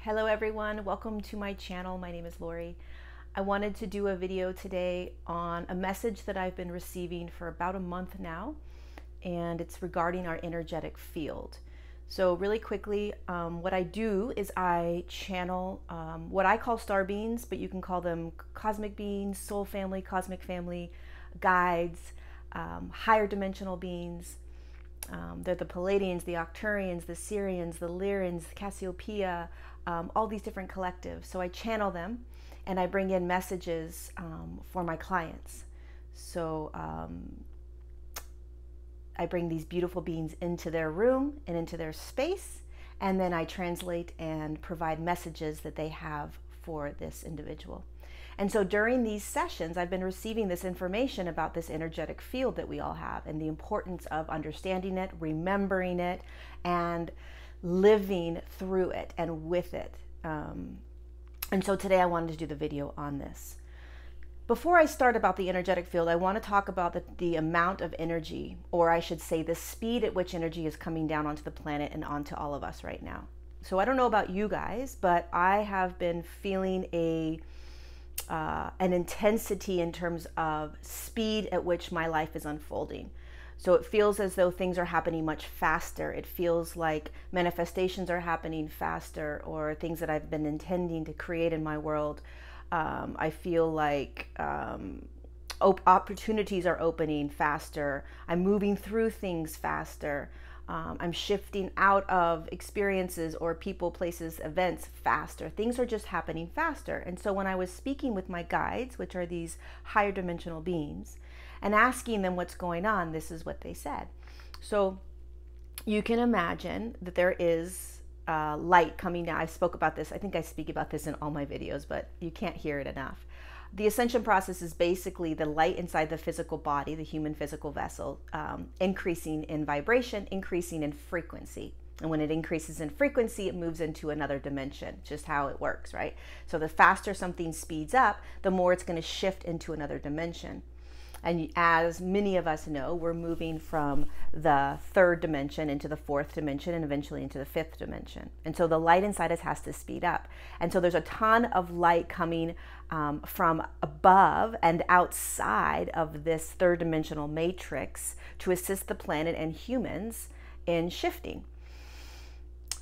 Hello everyone, welcome to my channel. My name is Lori. I wanted to do a video today on a message that I've been receiving for about a month now, and it's regarding our energetic field. So really quickly, what I do is I channel what I call star beings, but you can call them cosmic beings, soul family, cosmic family, guides, higher dimensional beings. They're the Palladians, the Octurians, the Syrians, the Lyrans, Cassiopeia, all these different collectives. So I channel them and I bring in messages for my clients. So I bring these beautiful beings into their room and into their space, and then I translate and provide messages that they have for this individual. And so during these sessions, I've been receiving this information about this energetic field that we all have and the importance of understanding it, remembering it, and living through it and with it. And so today I wanted to do the video on this. Before I start about the energetic field, I want to talk about the amount of energy, or I should say the speed at which energy is coming down onto the planet and onto all of us right now. So I don't know about you guys, but I have been feeling an intensity in terms of speed at which my life is unfolding. So it feels as though things are happening much faster. It feels like manifestations are happening faster, or things that I've been intending to create in my world. I feel like opportunities are opening faster. I'm moving through things faster. I'm shifting out of experiences or people, places, events faster. Things are just happening faster. And so when I was speaking with my guides, which are these higher dimensional beings, and asking them what's going on, this is what they said. So you can imagine that there is light coming down. I spoke about this. I think I speak about this in all my videos, but you can't hear it enough. The Ascension Process is basically the light inside the physical body, the human physical vessel, increasing in vibration, increasing in frequency. And when it increases in frequency, it moves into another dimension, just how it works, right? So the faster something speeds up, the more it's going to shift into another dimension. And as many of us know, we're moving from the third dimension into the fourth dimension and eventually into the fifth dimension. And so the light inside us has to speed up. And so there's a ton of light coming from above and outside of this third dimensional matrix to assist the planet and humans in shifting.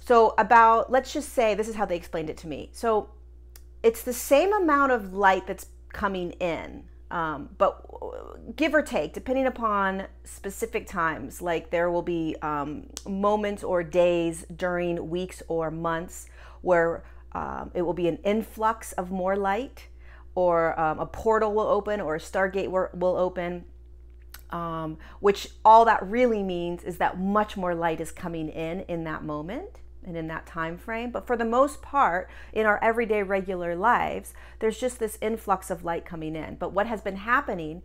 So let's just say, this is how they explained it to me. So it's the same amount of light that's coming in, but give or take, depending upon specific times, like there will be moments or days during weeks or months where it will be an influx of more light, or a portal will open, or a stargate will open, which all that really means is that much more light is coming in that moment and in that time frame. But for the most part, in our everyday regular lives, there's just this influx of light coming in. But what has been happening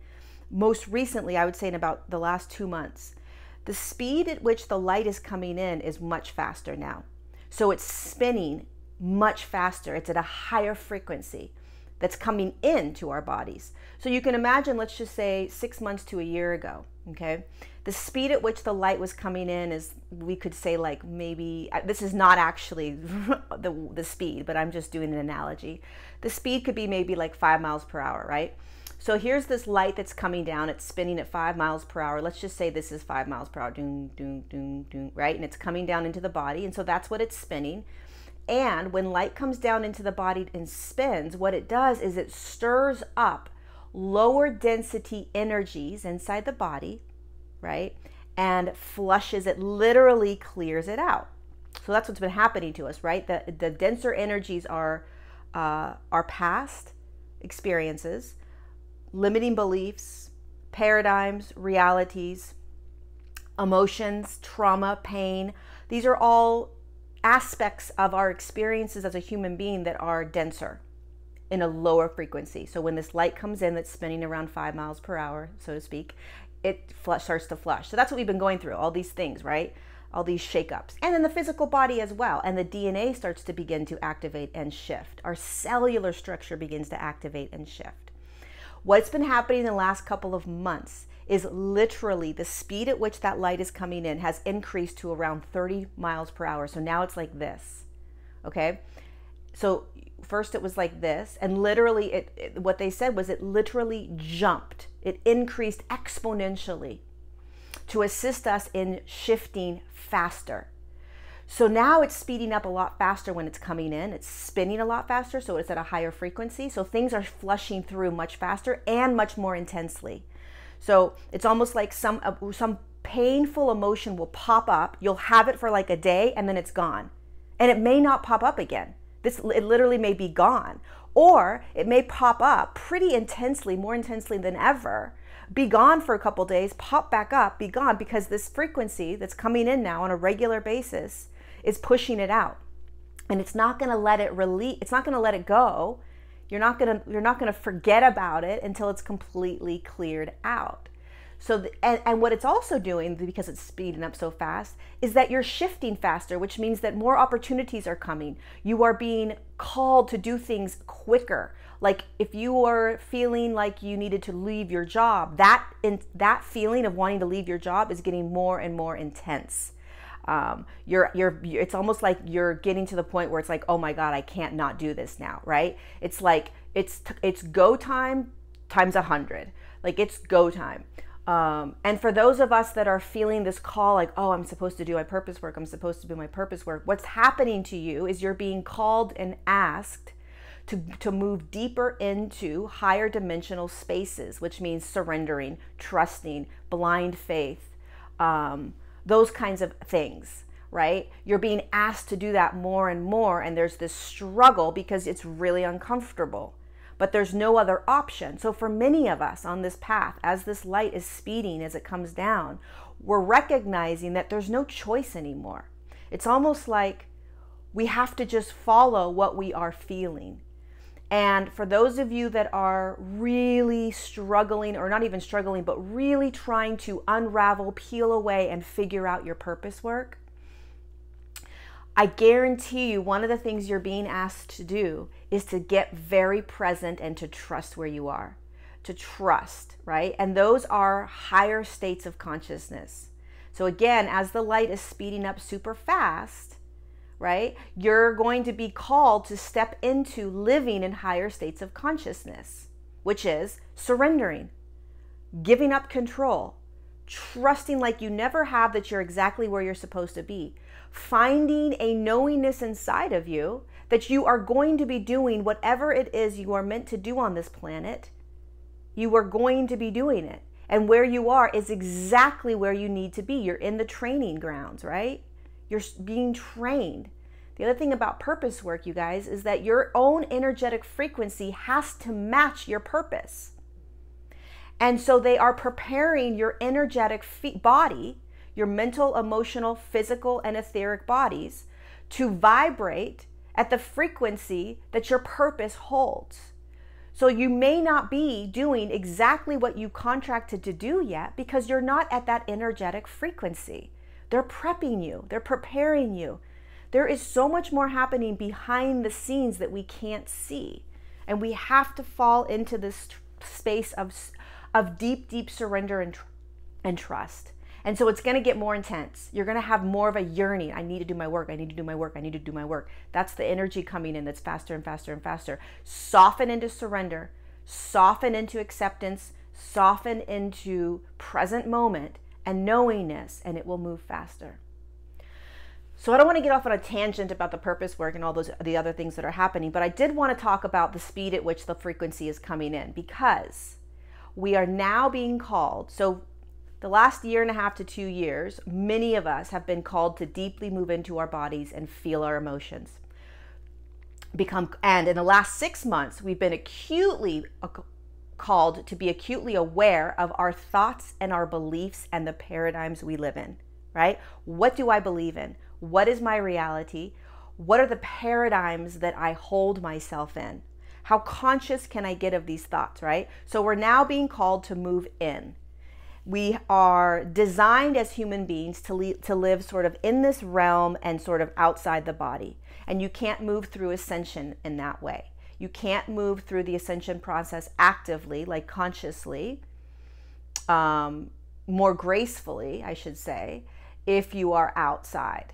most recently, I would say in about the last 2 months, the speed at which the light is coming in is much faster now. So it's spinning much faster. It's at a higher frequency that's coming into our bodies. So you can imagine, let's just say 6 months to a year ago, okay? The speed at which the light was coming in is, we could say, like, maybe, this is not actually the speed, but I'm just doing an analogy. The speed could be maybe like 5 miles per hour, right? So here's this light that's coming down. It's spinning at 5 miles per hour. Let's just say this is 5 miles per hour, doom, doom, doom, doom, right? And it's coming down into the body. And so that's what it's spinning. And when light comes down into the body and spins, what it does is it stirs up lower density energies inside the body, right? And flushes it, literally clears it out. So that's what's been happening to us, right? The denser energies are our past experiences, limiting beliefs, paradigms, realities, emotions, trauma, pain. These are all aspects of our experiences as a human being that are denser in a lower frequency. So when this light comes in that's spinning around 5 miles per hour, so to speak, it starts to flush. So that's what we've been going through, all these things, right? All these shakeups. And then the physical body as well. And the DNA starts to begin to activate and shift. Our cellular structure begins to activate and shift. What's been happening in the last couple of months is literally the speed at which that light is coming in has increased to around 30 miles per hour. So now it's like this, okay? So first it was like this, and literally what they said was it literally jumped. It increased exponentially to assist us in shifting faster. So now it's speeding up a lot faster when it's coming in. It's spinning a lot faster, so it's at a higher frequency. So things are flushing through much faster and much more intensely. So it's almost like some painful emotion will pop up. You'll have it for like a day and then it's gone. And it may not pop up again. It literally may be gone. Or it may pop up pretty intensely, more intensely than ever, be gone for a couple days, pop back up, be gone, because this frequency that's coming in now on a regular basis is pushing it out. And it's not going to let it release, it's not going to let it go. You're not going to forget about it until it's completely cleared out. So, and what it's also doing, because it's speeding up so fast, is that you're shifting faster, which means that more opportunities are coming. You are being called to do things quicker. Like if you were feeling like you needed to leave your job, that feeling of wanting to leave your job is getting more and more intense. It's almost like you're getting to the point where it's like, oh my God, I can't not do this now, right? It's like, it's go time times 100. Like it's go time. And for those of us that are feeling this call, like, oh, I'm supposed to do my purpose work, I'm supposed to do my purpose work, what's happening to you is you're being called and asked to move deeper into higher dimensional spaces, which means surrendering, trusting, blind faith, those kinds of things, right? You're being asked to do that more and more, and there's this struggle because it's really uncomfortable. But there's no other option. So for many of us on this path, as this light is speeding, as it comes down, we're recognizing that there's no choice anymore. It's almost like we have to just follow what we are feeling. And for those of you that are really struggling, or not even struggling, but really trying to unravel, peel away, and figure out your purpose work, I guarantee you one of the things you're being asked to do is to get very present and to trust where you are. To trust, right? And those are higher states of consciousness. So again, as the light is speeding up super fast, right, you're going to be called to step into living in higher states of consciousness, which is surrendering, giving up control, trusting like you never have that you're exactly where you're supposed to be, finding a knowingness inside of you that you are going to be doing whatever it is you are meant to do on this planet. You are going to be doing it. And where you are is exactly where you need to be. You're in the training grounds, right? You're being trained. The other thing about purpose work, you guys, is that your own energetic frequency has to match your purpose. And so they are preparing your energetic body, your mental, emotional, physical, and etheric bodies to vibrate at the frequency that your purpose holds. So you may not be doing exactly what you contracted to do yet because you're not at that energetic frequency. They're prepping you. They're preparing you. There is so much more happening behind the scenes that we can't see. And we have to fall into this space of deep, deep surrender and trust. And so it's going to get more intense. You're going to have more of a yearning. I need to do my work. I need to do my work. I need to do my work. That's the energy coming in that's faster and faster and faster. Soften into surrender. Soften into acceptance. Soften into present moment and knowingness, and it will move faster. So I don't want to get off on a tangent about the purpose work and all the other things that are happening, but I did want to talk about the speed at which the frequency is coming in, because we are now being called. So the last 1.5 to 2 years, many of us have been called to deeply move into our bodies and feel our emotions. And in the last 6 months, we've been acutely called to be acutely aware of our thoughts and our beliefs and the paradigms we live in, right? What do I believe in? What is my reality? What are the paradigms that I hold myself in? How conscious can I get of these thoughts, right? So we're now being called to move in. We are designed as human beings to live sort of in this realm and sort of outside the body. And you can't move through ascension in that way. You can't move through the ascension process actively, like consciously, more gracefully, I should say, if you are outside.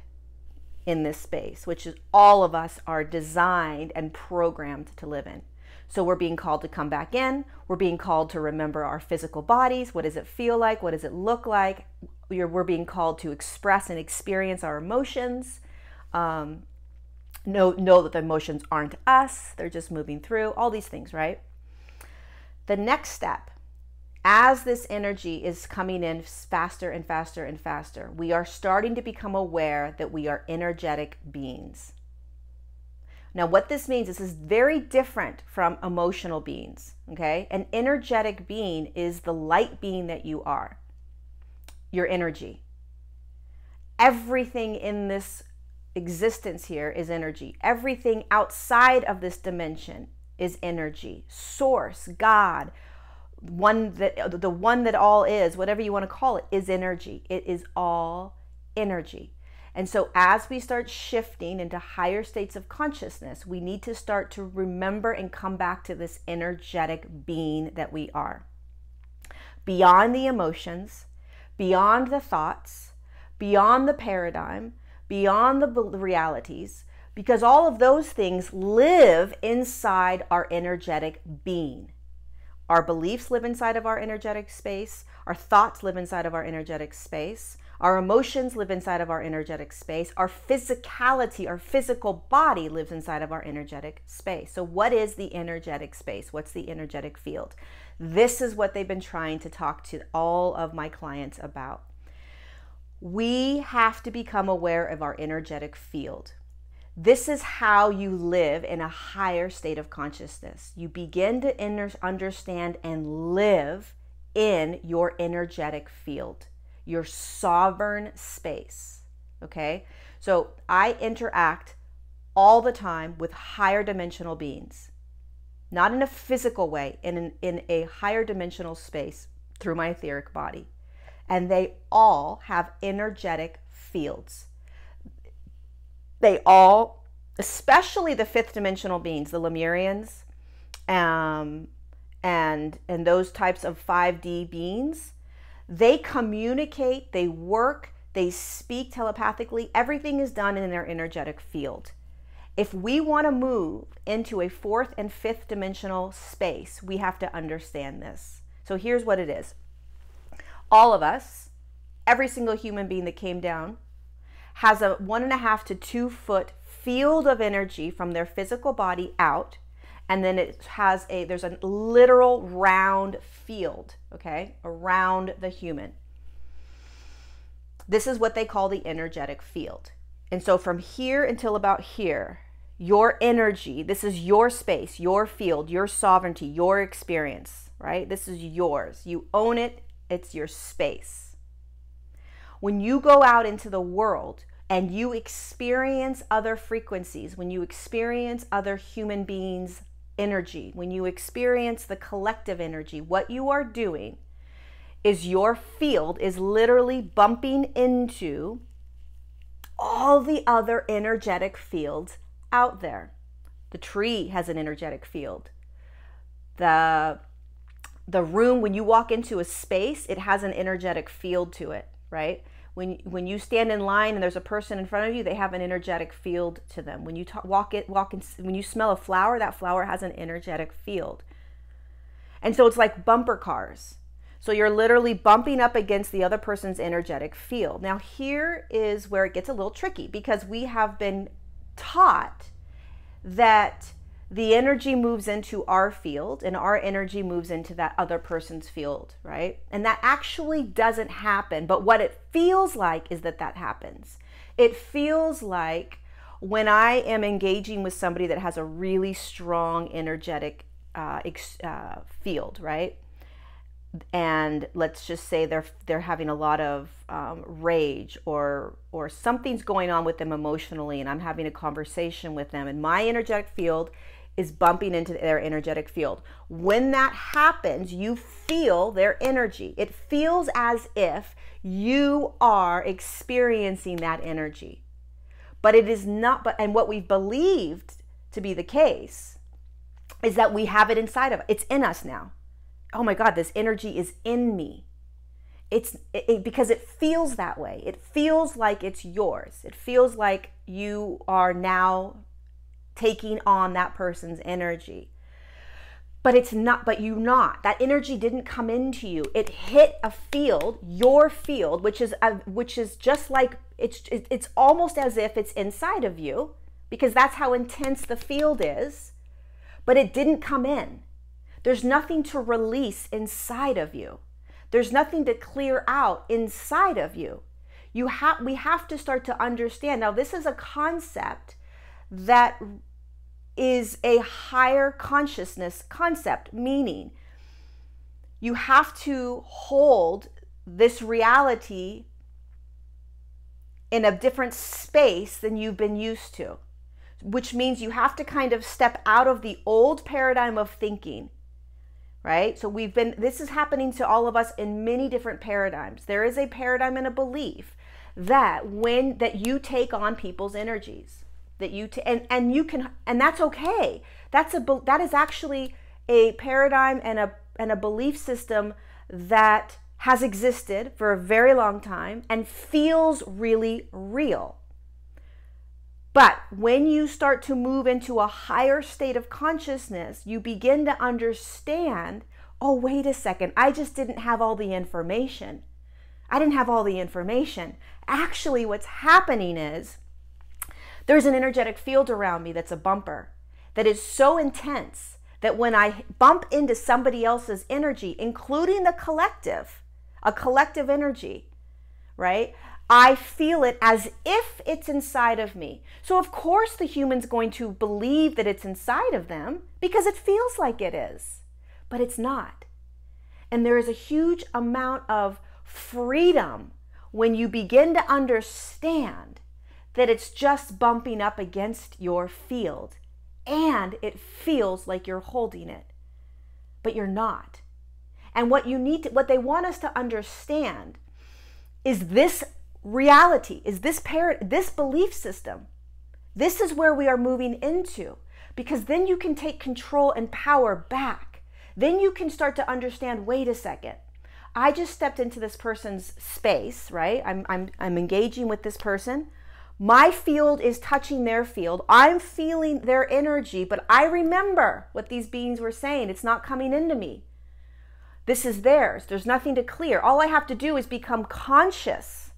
in this space, which is all of us are designed and programmed to live in. So we're being called to come back in. We're being called to remember our physical bodies. What does it feel like? What does it look like? We're being called to express and experience our emotions. Know that the emotions aren't us. They're just moving through. All these things, right? The next step, as this energy is coming in faster and faster and faster, we are starting to become aware that we are energetic beings. Now, what this means, this is very different from emotional beings, okay? An energetic being is the light being that you are, your energy. Everything in this existence here is energy. Everything outside of this dimension is energy. Source, God, the one that all is, whatever you want to call it, is energy. It is all energy. And so as we start shifting into higher states of consciousness, we need to start to remember and come back to this energetic being that we are. Beyond the emotions, beyond the thoughts, beyond the paradigm, beyond the realities, because all of those things live inside our energetic being. Our beliefs live inside of our energetic space. Our thoughts live inside of our energetic space. Our emotions live inside of our energetic space. Our physicality, our physical body lives inside of our energetic space. So what is the energetic space? What's the energetic field? This is what they've been trying to talk to all of my clients about. We have to become aware of our energetic field. This is how you live in a higher state of consciousness. You begin to understand and live in your energetic field, your sovereign space, okay? So I interact all the time with higher dimensional beings, not in a physical way, in a higher dimensional space through my etheric body. And they all have energetic fields. They all, especially the fifth dimensional beings, the Lemurians, and those types of 5D beings, they communicate, they work, they speak telepathically. Everything is done in their energetic field. If we want to move into a fourth and fifth dimensional space, we have to understand this. So here's what it is. All of us, every single human being that came down, has a 1.5 to 2 foot field of energy from their physical body out, and then there's a literal round field, okay, around the human. This is what they call the energetic field. And so from here until about here, your energy, this is your space, your field, your sovereignty, your experience, right? This is yours. You own it. It's your space. When you go out into the world and you experience other frequencies, when you experience other human beings' energy, when you experience the collective energy, what you are doing is your field is literally bumping into all the other energetic fields out there. The tree has an energetic field. The room, when you walk into a space, it has an energetic field to it, right? When you stand in line and there's a person in front of you, they have an energetic field to them. When you when you smell a flower, that flower has an energetic field. And so it's like bumper cars. So you're literally bumping up against the other person's energetic field. Now here is where it gets a little tricky, because we have been taught that the energy moves into our field and our energy moves into that other person's field, right? And that actually doesn't happen. But what it feels like is that happens. It feels like when I am engaging with somebody that has a really strong energetic field, right? And let's just say they're having a lot of rage or something's going on with them emotionally, and I'm having a conversation with them, and my energetic field is bumping into their energetic field. When that happens, you feel their energy. It feels as if you are experiencing that energy. But it is not, and what we've believed to be the case is that we have it inside of us. It's in us now. Oh my God, this energy is in me. Because it feels that way. It feels like it's yours. It feels like you are now taking on that person's energy. But it's not, but you not. That energy didn't come into you. It hit a field, your field, which is just like, it's almost as if it's inside of you, because that's how intense the field is, but it didn't come in. There's nothing to release inside of you. There's nothing to clear out inside of you. We have to start to understand. Now, this is a concept that is a higher consciousness concept, meaning you have to hold this reality in a different space than you've been used to, which means you have to kind of step out of the old paradigm of thinking, right? So this is happening to all of us in many different paradigms. There is a paradigm and a belief that you take on people's energies, that you and that's okay. That is actually a paradigm and a belief system that has existed for a very long time and feels really real. But when you start to move into a higher state of consciousness, you begin to understand, oh, wait a second, I just didn't have all the information. I didn't have all the information. Actually, what's happening is there's an energetic field around me that's a bumper that is so intense that when I bump into somebody else's energy, including a collective energy, right? I feel it as if it's inside of me. So of course the human's going to believe that it's inside of them because it feels like it is, but it's not. And there is a huge amount of freedom when you begin to understand that it's just bumping up against your field and it feels like you're holding it, but you're not. And what they want us to understand is this reality, is this belief system. This is where we are moving into, because then you can take control and power back. Then you can start to understand, wait a second, I just stepped into this person's space, right? I'm engaging with this person. My field is touching their field. I'm feeling their energy, but I remember what these beings were saying. It's not coming into me. This is theirs. There's nothing to clear. All I have to do is become conscious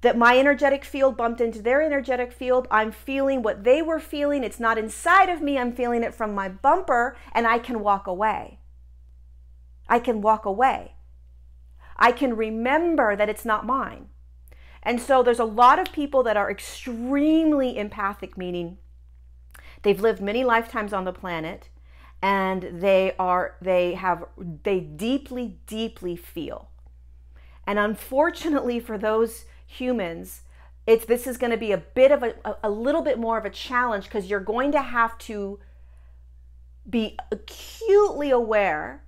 that my energetic field bumped into their energetic field. I'm feeling what they were feeling. It's not inside of me. I'm feeling it from my bumper, and I can walk away. I can walk away. I can remember that it's not mine. And so there's a lot of people that are extremely empathic, meaning they've lived many lifetimes on the planet, and they deeply, deeply feel. And unfortunately for those humans, this is going to be a little bit more of a challenge, because you're going to have to be acutely aware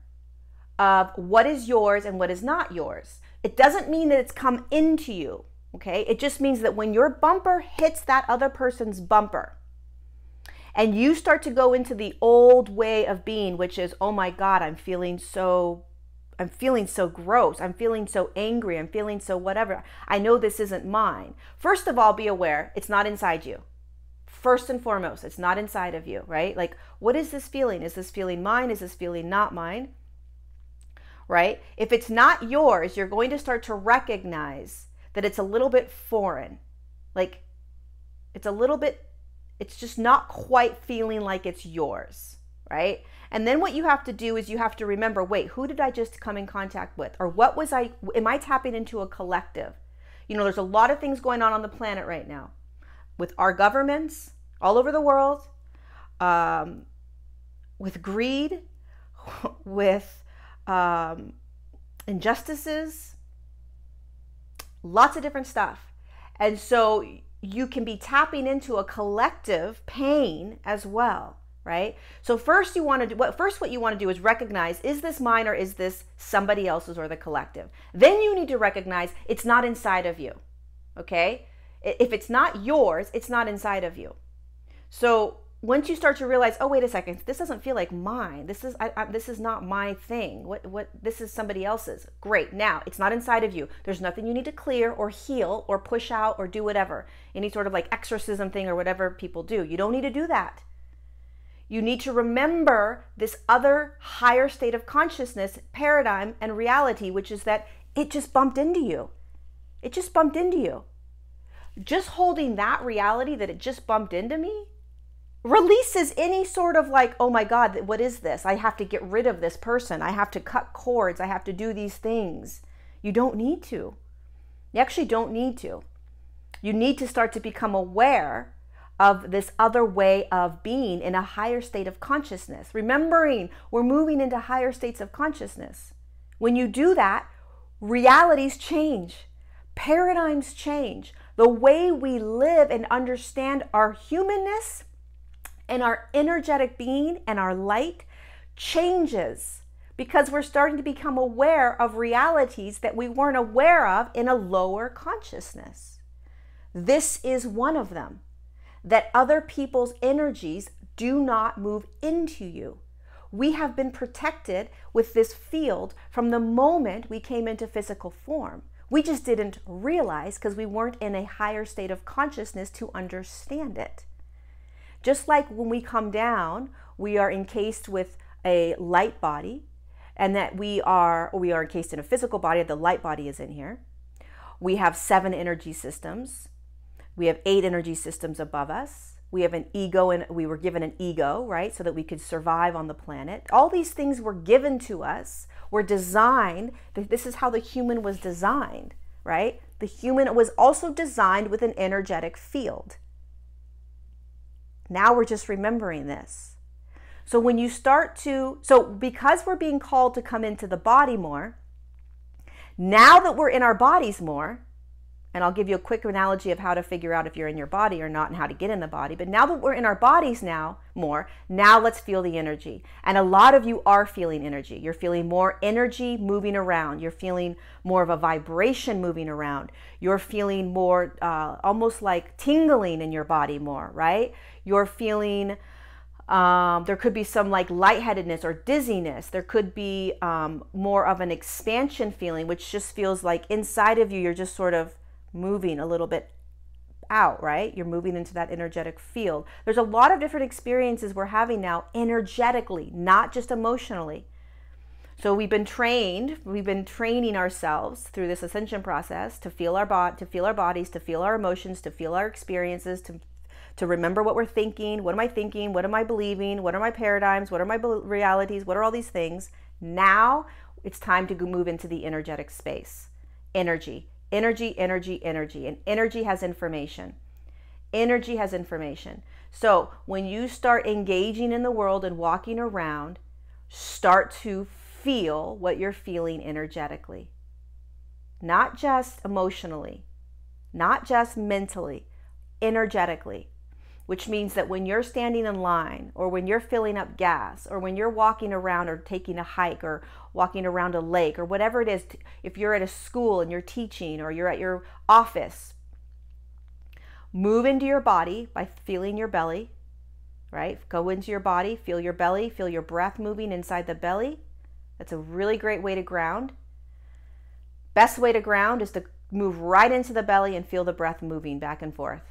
of what is yours and what is not yours. It doesn't mean that it's come into you. Okay, it just means that when your bumper hits that other person's bumper and you start to go into the old way of being, which is, oh my God, I'm feeling so gross. I'm feeling so angry. I'm feeling so whatever. I know this isn't mine. First of all, be aware it's not inside you. First and foremost, it's not inside of you, right? Like, what is this feeling? Is this feeling mine? Is this feeling not mine? Right? If it's not yours, you're going to start to recognize that it's a little bit foreign. Like, it's just not quite feeling like it's yours, right? And then what you have to do is you have to remember, wait, who did I just come in contact with? Or am I tapping into a collective? You know, there's a lot of things going on the planet right now with our governments all over the world, with greed, with injustices, lots of different stuff. And so you can be tapping into a collective pain as well, right? So first what you want to do is recognize, is this mine or is this somebody else's or the collective? Then you need to recognize it's not inside of you, okay? If it's not yours, it's not inside of you. So once you start to realize, oh, wait a second, this doesn't feel like mine. This is not my thing. This is somebody else's. Great. Now it's not inside of you. There's nothing you need to clear or heal or push out or do whatever. Any sort of like exorcism thing or whatever people do. You don't need to do that. You need to remember this other higher state of consciousness, paradigm, and reality, which is that it just bumped into you. It just bumped into you. Just holding that reality that it just bumped into me releases any sort of like, oh my God, what is this? I have to get rid of this person. I have to cut cords. I have to do these things. You don't need to. You actually don't need to. You need to start to become aware of this other way of being in a higher state of consciousness. Remembering we're moving into higher states of consciousness. When you do that, realities change. Paradigms change. The way we live and understand our humanness and our energetic being and our light changes because we're starting to become aware of realities that we weren't aware of in a lower consciousness. This is one of them, that other people's energies do not move into you. We have been protected with this field from the moment we came into physical form. We just didn't realize because we weren't in a higher state of consciousness to understand it. Just like when we come down, we are encased with a light body, and that we are encased in a physical body. The light body is in here. We have 7 energy systems. We have 8 energy systems above us. We have an ego, and we were given an ego, right? So that we could survive on the planet. All these things were given to us, were designed. This is how the human was designed, right? The human was also designed with an energetic field. Now we're just remembering this. So when you start to, because we're being called to come into the body more, now that we're in our bodies more, and I'll give you a quick analogy of how to figure out if you're in your body or not and how to get in the body. But now that we're in our bodies now more, now let's feel the energy. And a lot of you are feeling energy. You're feeling more energy moving around. You're feeling more of a vibration moving around. You're feeling more almost like tingling in your body more, right? You're feeling, there could be some like lightheadedness or dizziness. There could be more of an expansion feeling, which just feels like inside of you, you're just sort of moving a little bit out, right? You're moving into that energetic field. There's a lot of different experiences we're having now energetically, not just emotionally. So we've been training ourselves through this ascension process to feel our bodies, to feel our emotions, to feel our experiences, to remember what we're thinking. What am I thinking? What am I believing? What are my paradigms? What are my realities? What are all these things? Now it's time to move into the energetic space. Energy. Energy, energy, energy. And energy has information. Energy has information. So when you start engaging in the world and walking around, start to feel what you're feeling energetically. Not just emotionally, not just mentally, energetically. Which means that when you're standing in line, or when you're filling up gas, or when you're walking around or taking a hike or walking around a lake or whatever it is, if you're at a school and you're teaching or you're at your office, move into your body by feeling your belly, right? Go into your body, feel your belly, feel your breath moving inside the belly. That's a really great way to ground. Best way to ground is to move right into the belly and feel the breath moving back and forth.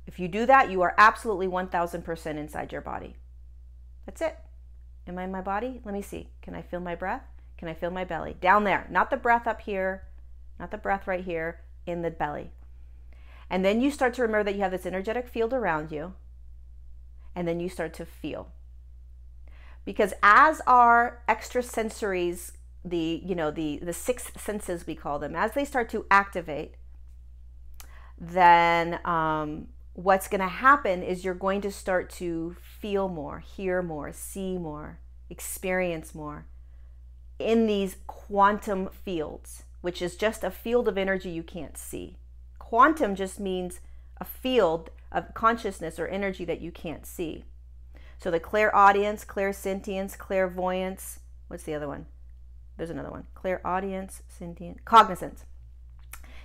If you do that, you are absolutely 1000% inside your body. That's it. Am I in my body? Let me see. Can I feel my breath? Can I feel my belly? Down there. Not the breath up here. Not the breath right here. In the belly. And then you start to remember that you have this energetic field around you. And then you start to feel. Because as our extrasensories, the sixth senses we call them, as they start to activate, then what's going to happen is you're going to start to feel more, hear more, see more, experience more in these quantum fields, which is just a field of energy you can't see. Quantum just means a field of consciousness or energy that you can't see. So the clairaudience, clairsentience, clairvoyance, what's the other one? There's another one. Clairaudience, sentient, cognizance.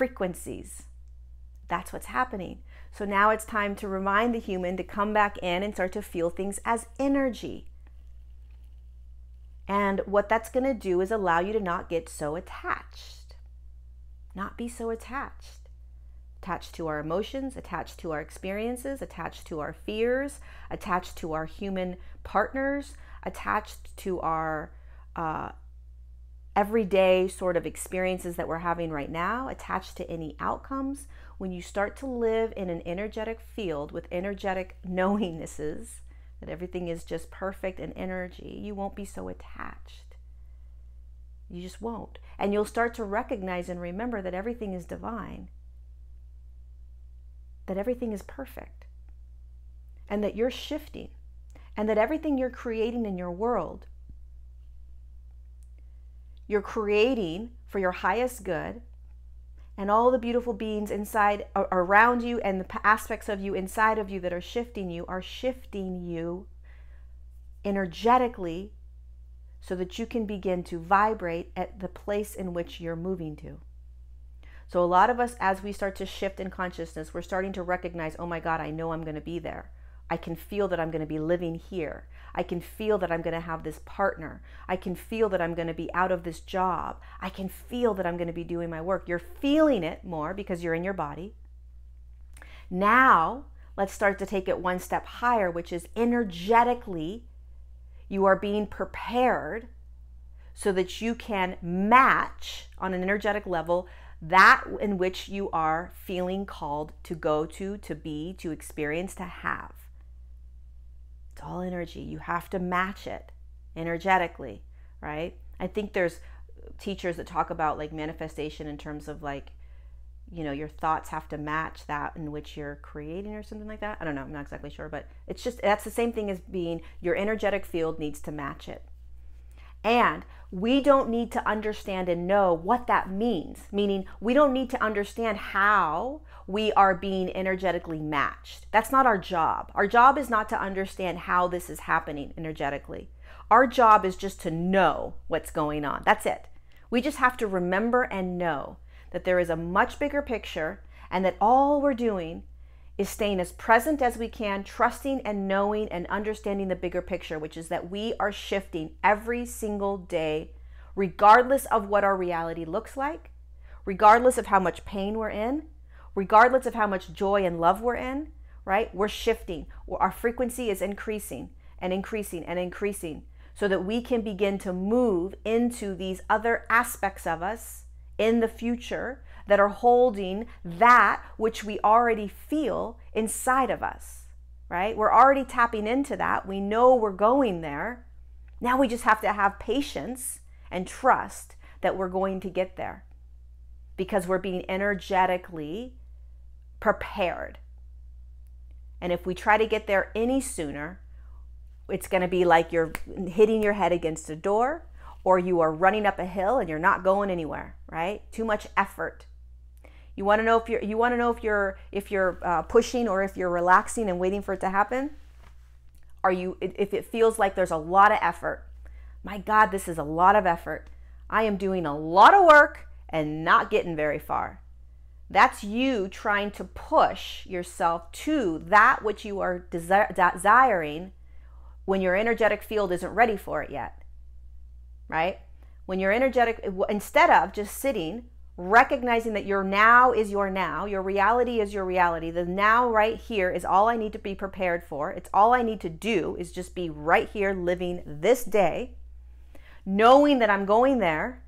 frequencies. That's what's happening. So now it's time to remind the human to come back in and start to feel things as energy. And what that's going to do is allow you to not get so attached. Not be so attached. Attached to our emotions, attached to our experiences, attached to our fears, attached to our human partners, attached to our everyday sort of experiences that we're having right now, attached to any outcomes. When you start to live in an energetic field with energetic knowingnesses, that everything is just perfect in energy, you won't be so attached. You just won't. And you'll start to recognize and remember that everything is divine, that everything is perfect, and that you're shifting, and that everything you're creating in your world, you're creating for your highest good, and all the beautiful beings inside, around you, and the aspects of you inside of you that are shifting you energetically so that you can begin to vibrate at the place in which you're moving to. So a lot of us, as we start to shift in consciousness, we're starting to recognize, oh my God, I know I'm going to be there. I can feel that I'm going to be living here. I can feel that I'm going to have this partner. I can feel that I'm going to be out of this job. I can feel that I'm going to be doing my work. You're feeling it more because you're in your body. Now, let's start to take it one step higher, which is energetically, you are being prepared so that you can match on an energetic level that in which you are feeling called to go to be, to experience, to have. It's all energy. You have to match it energetically, right? I think there's teachers that talk about like manifestation in terms of like, you know, your thoughts have to match that in which you're creating or something like that. I don't know. I'm not exactly sure, but it's just, that's the same thing as being your energetic field needs to match it. And we don't need to understand and know what that means, meaning we don't need to understand how we are being energetically matched. That's not our job. Our job is not to understand how this is happening energetically. Our job is just to know what's going on. That's it. We just have to remember and know that there is a much bigger picture and that all we're doing is staying as present as we can, trusting and knowing and understanding the bigger picture, which is that we are shifting every single day, regardless of what our reality looks like, regardless of how much pain we're in, regardless of how much joy and love we're in, right? We're shifting. Our frequency is increasing and increasing and increasing so that we can begin to move into these other aspects of us in the future that are holding that which we already feel inside of us, right? We're already tapping into that. We know we're going there. Now we just have to have patience and trust that we're going to get there because we're being energetically prepared. And if we try to get there any sooner, it's going to be like you're hitting your head against a door or you are running up a hill and you're not going anywhere, right? Too much effort. You want to know if you're pushing or if you're relaxing and waiting for it to happen? If it feels like there's a lot of effort? My God, this is a lot of effort. I am doing a lot of work and not getting very far. That's you trying to push yourself to that which you are desiring when your energetic field isn't ready for it yet, right? When you're energetic, instead of just sitting, recognizing that your now is your now, your reality is your reality. The now right here is all I need to be prepared for. It's all I need to do is just be right here living this day, knowing that I'm going there,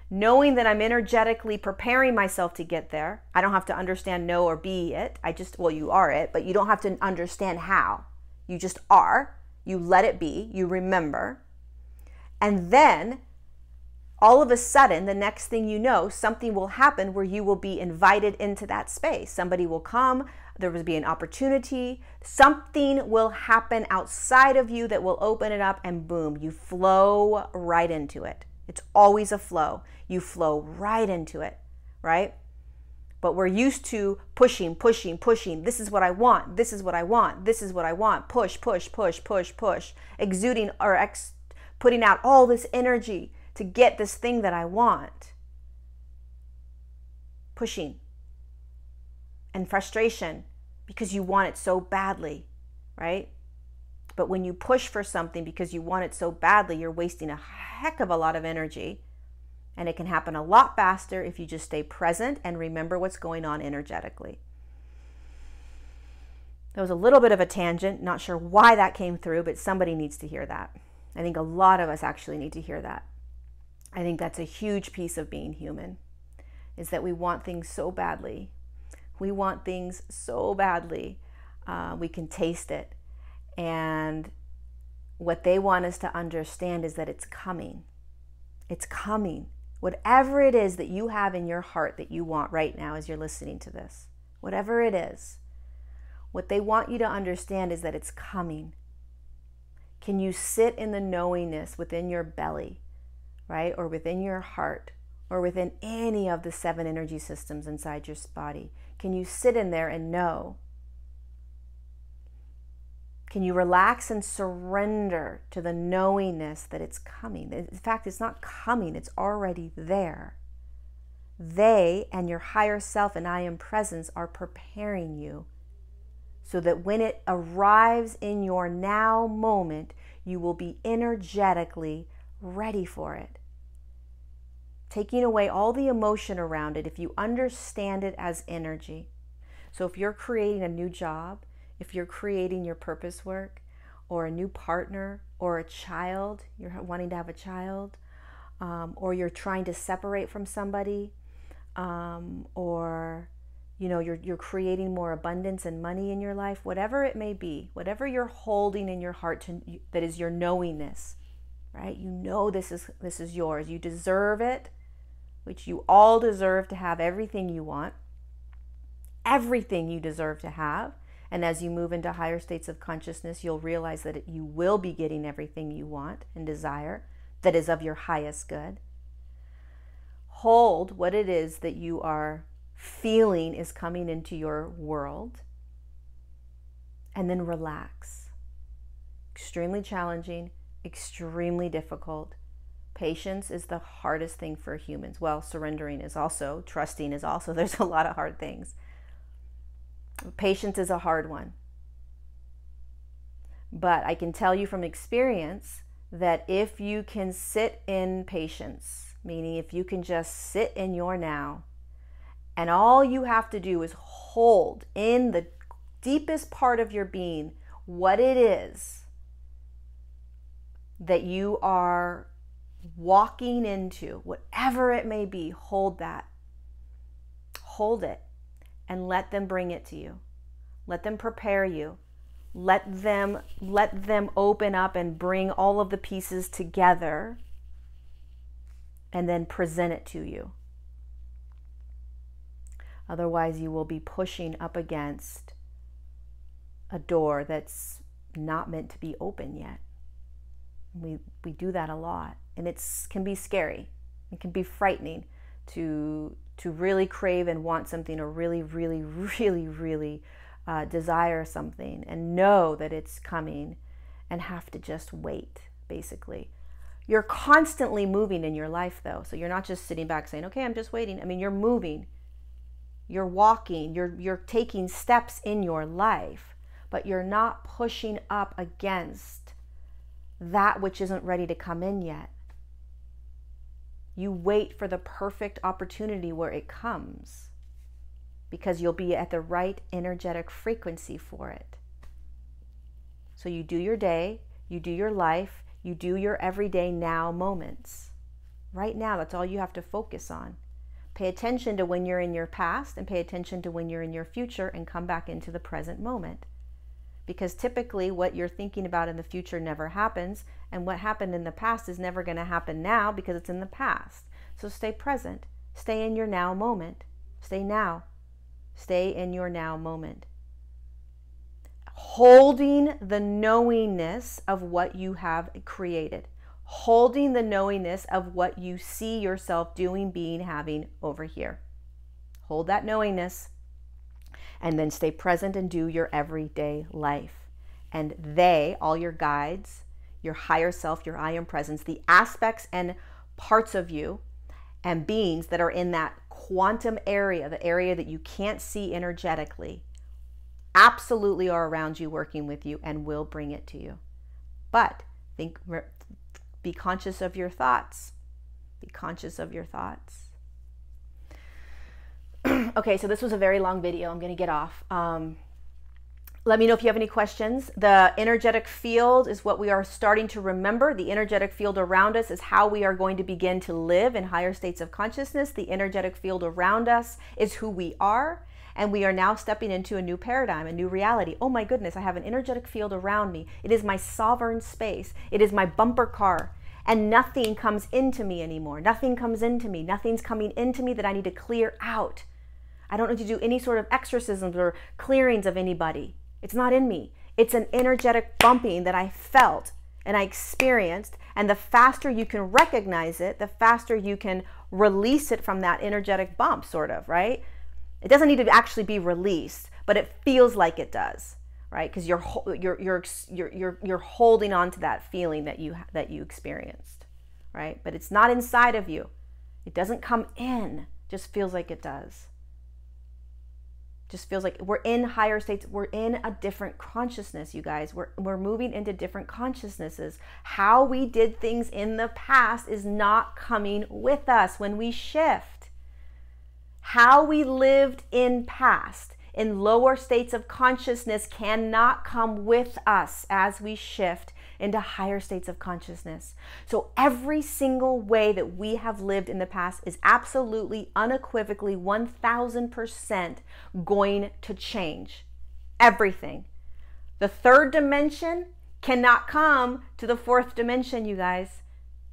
knowing that I'm energetically preparing myself to get there. I don't have to understand, know, or be it. Well, you are it, but you don't have to understand how. You just are. You let it be. You remember. And then all of a sudden, the next thing you know, something will happen where you will be invited into that space. Somebody will come, there will be an opportunity, something will happen outside of you that will open it up, and boom, you flow right into it. It's always a flow. You flow right into it, right? But we're used to pushing. This is what I want. This is what I want. This is what I want. Push. Exuding or putting out all this energy to get this thing that I want. pushing, and frustration because you want it so badly, right? But when you push for something because you want it so badly, you're wasting a heck of a lot of energy. And it can happen a lot faster if you just stay present and remember what's going on energetically. That was a little bit of a tangent. Not sure why that came through, but somebody needs to hear that. I think a lot of us actually need to hear that. I think that's a huge piece of being human, is that we want things so badly. We want things so badly. We can taste it. And what they want us to understand is that it's coming. It's coming. Whatever it is that you have in your heart that you want right now as you're listening to this, whatever it is, what they want you to understand is that it's coming. Can you sit in the knowingness within your belly, right? Or within your heart, or within any of the 7 energy systems inside your body? Can you sit in there and know? Can you relax and surrender to the knowingness that it's coming? In fact, it's not coming, it's already there. They and your higher self and I am presence are preparing you so that when it arrives in your now moment, you will be energetically ready for it. Taking away all the emotion around it if you understand it as energy. So if you're creating a new job, if you're creating your purpose work, or a new partner, or a child, you're wanting to have a child, or you're trying to separate from somebody, or you're creating more abundance and money in your life, whatever it may be, whatever you're holding in your heart that is your knowingness, right? You know this is yours. You deserve it, which you all deserve to have everything you want, everything you deserve to have. And as you move into higher states of consciousness, you'll realize that you will be getting everything you want and desire that is of your highest good. Hold what it is that you are feeling is coming into your world, and then relax. Extremely challenging, extremely difficult. Patience is the hardest thing for humans. Well, surrendering is also, trusting is also, there's a lot of hard things. Patience is a hard one. But I can tell you from experience that if you can sit in patience, meaning if you can just sit in your now, and all you have to do is hold in the deepest part of your being what it is that you are walking into, whatever it may be, hold that. Hold it. And let them bring it to you. Let them prepare you. Let them open up and bring all of the pieces together and then present it to you. Otherwise, you will be pushing up against a door that's not meant to be open yet. We do that a lot, and it can be scary. It can be frightening to really crave and want something, or really, really, really, really desire something and know that it's coming and have to just wait, basically. You're constantly moving in your life, though. So you're not just sitting back saying, okay, I'm just waiting. I mean, you're moving, you're walking, you're taking steps in your life, but you're not pushing up against that which isn't ready to come in yet. You wait for the perfect opportunity where it comes, because you'll be at the right energetic frequency for it. So you do your day, you do your life, you do your everyday now moments. Right now, that's all you have to focus on. Pay attention to when you're in your past, and pay attention to when you're in your future, and come back into the present moment. Because typically what you're thinking about in the future never happens, and what happened in the past is never going to happen now because it's in the past. So stay present. Stay in your now moment. Stay now. Stay in your now moment. Holding the knowingness of what you have created. Holding the knowingness of what you see yourself doing, being, having over here. Hold that knowingness. And then stay present and do your everyday life. And they, all your guides, your higher self, your I am presence, the aspects and parts of you and beings that are in that quantum area, the area that you can't see energetically, absolutely are around you, working with you, and will bring it to you. But be conscious of your thoughts. Be conscious of your thoughts. Okay, so this was a very long video. I'm going to get off. Let me know if you have any questions. The energetic field is what we are starting to remember. The energetic field around us is how we are going to begin to live in higher states of consciousness. The energetic field around us is who we are. And we are now stepping into a new paradigm, a new reality. Oh my goodness, I have an energetic field around me. It is my sovereign space. It is my bumper car. And nothing comes into me anymore. Nothing comes into me. Nothing's coming into me that I need to clear out. I don't need to do any sort of exorcisms or clearings of anybody. It's not in me. It's an energetic bumping that I felt and I experienced. And the faster you can recognize it, the faster you can release it from that energetic bump, sort of, right? It doesn't need to actually be released, but it feels like it does, right? Because you're holding on to that feeling that you experienced, right? But it's not inside of you. It doesn't come in. It just feels like it does. Just feels like we're in higher states. We're in a different consciousness, you guys. We're moving into different consciousnesses. How we did things in the past is not coming with us when we shift. How we lived in past, in lower states of consciousness, cannot come with us as we shift into higher states of consciousness. So every single way that we have lived in the past is absolutely, unequivocally, 1000% going to change. Everything. The third dimension cannot come to the fourth dimension, you guys.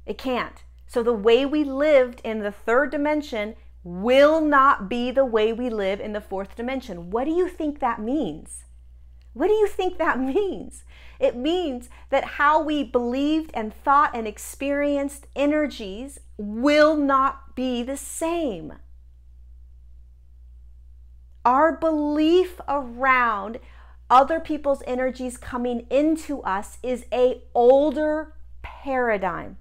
It can't. So the way we lived in the third dimension will not be the way we live in the fourth dimension. What do you think that means? What do you think that means? It means that how we believed and thought and experienced energies will not be the same. Our belief around other people's energies coming into us is an older paradigm.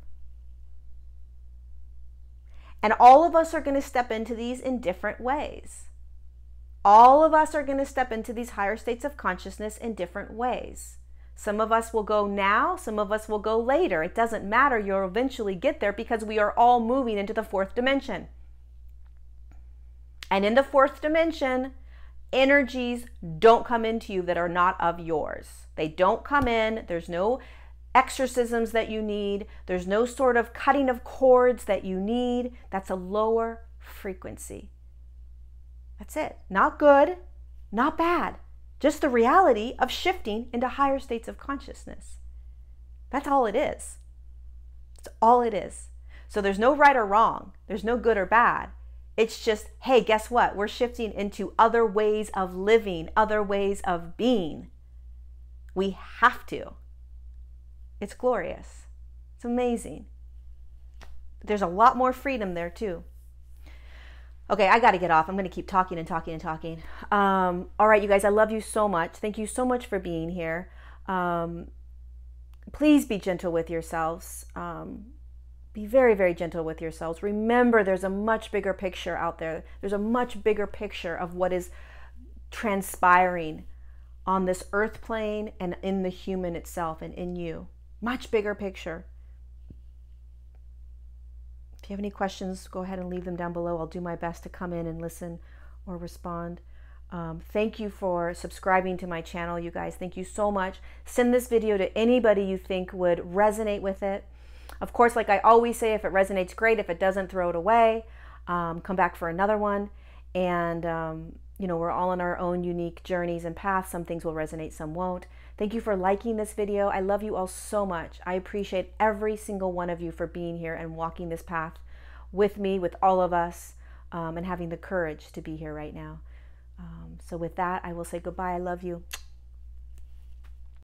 And all of us are going to step into these in different ways. All of us are going to step into these higher states of consciousness in different ways. Some of us will go now, some of us will go later. It doesn't matter, you'll eventually get there because we are all moving into the fourth dimension. And in the fourth dimension, energies don't come into you that are not of yours. They don't come in. There's no exorcisms that you need. There's no sort of cutting of cords that you need. That's a lower frequency. That's it. Not good, not bad. Just the reality of shifting into higher states of consciousness. That's all it is. That's all it is. So there's no right or wrong. There's no good or bad. It's just, hey, guess what? We're shifting into other ways of living, other ways of being. We have to. It's glorious. It's amazing. There's a lot more freedom there too. Okay, I got to get off. I'm going to keep talking and talking and talking. All right, you guys, I love you so much. Thank you so much for being here. Please be gentle with yourselves. Be very, very gentle with yourselves. Remember, there's a much bigger picture out there. There's a much bigger picture of what is transpiring on this earth plane and in the human itself and in you. Much bigger picture. If you have any questions, go ahead and leave them down below. I'll do my best to come in and listen or respond. Thank you for subscribing to my channel, you guys. Thank you so much. Send this video to anybody you think would resonate with it. Of course, like I always say, if it resonates, great. If it doesn't, throw it away. Come back for another one. And, you know, we're all on our own unique journeys and paths. Some things will resonate, some won't. Thank you for liking this video. I love you all so much. I appreciate every single one of you for being here and walking this path with me, with all of us, and having the courage to be here right now. So with that, I will say goodbye. I love you.